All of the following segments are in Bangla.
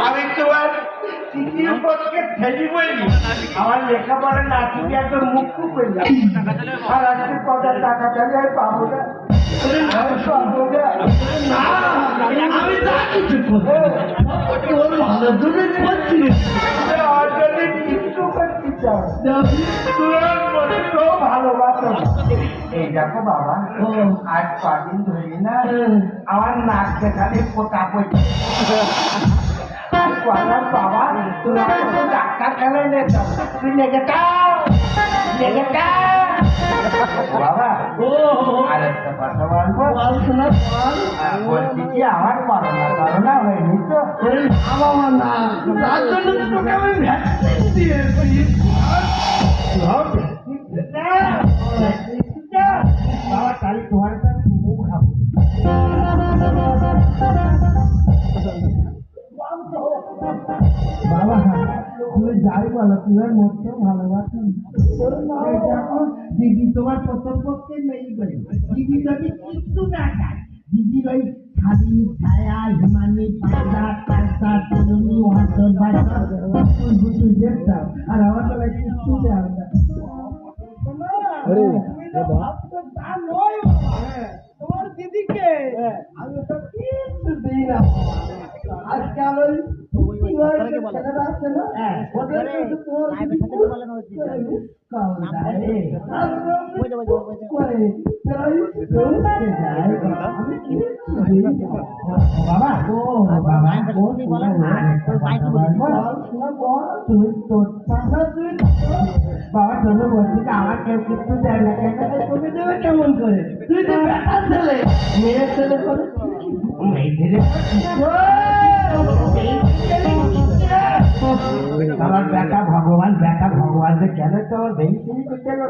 আমি তোমার তৃতীয় পক্ষে ঠেলি বইনি আমার লেখাপড়া না থেকে একদম মুক্ত করলাম আর আজকে কটা টাকা চাইলে আমি পাবো না আমি তা কিছু তোর ভালো দূরে করছি কিছু করতে চাও তো ভালোবাসো এই দেখো বাবা আজ কদিন ধরি না আমার নাক দেখালে পোতা পড়ছে বাবা তোমার ডাক্তার খেলে নিতাম তুই লেগে বাবা আর একটা কথা বলবো বলছি কি আমার করোনা হয়নি তো আমার না তার জন্য তোকে আমি ভ্যাকসিন দিয়েছি বাবা তাহলে তোমার কাছে খুব খাবো বাবা তুমি যাই বলো তোমার মধ্যেও ভালোবাসেন দিদি তোমার প্রথম পক্ষে নেই বলে দিদি যদি কিছু না চায় দিদির ওই ছাদি ছায়া হিমানি পাতা কাঁচা তরুণী ওয়ান্তর বাচ্চা বুঝু দেখতাম আর আমার তো কিছু দেওয়া তোমার দিদিকে আমি তো কিছু দিই না আজকাল ওই ছেলেরা আছে না ওদের বাবা তোমরা বলছি আমার কেউ কিছু দেয় না তুমি দেবে কেমন করে তুই তো বেটা ছেলে মেয়ের ছেলে করে আমার বেটা ভগবান কেন তো মেঘিকে কেন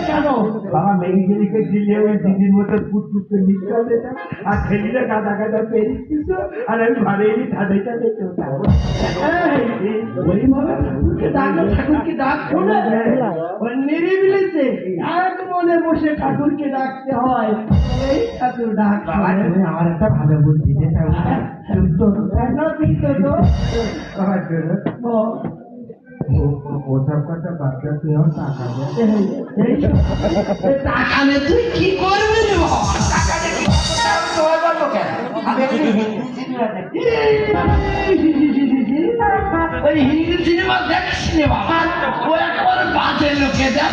কেন বাবা মেঘিকে দিলে ওই দিদির মতো পুটপুটকে নিশ্চয় দিতাম আর ছেলেরা গাদা গাদা পেরিস আর আমি ঘরে এনে ঠান্ডাটা দেখতে ঠাকুরকে ডাক শোনে নিরিবিলিতে এক মনে বসে ঠাকুরকে ডাকতে হয় এই ঠাকুর ডাক বাবা তুমি আমার একটা ভালো বুদ্ধি দিতে ওসব কথা বাচ্চা তুইও টাকা টাকা নে তুই কি করবি রে টাকা ওই হিন্দি সিনেমা দেখছি বাবা ও একেবারে বাজে লোকে দেখ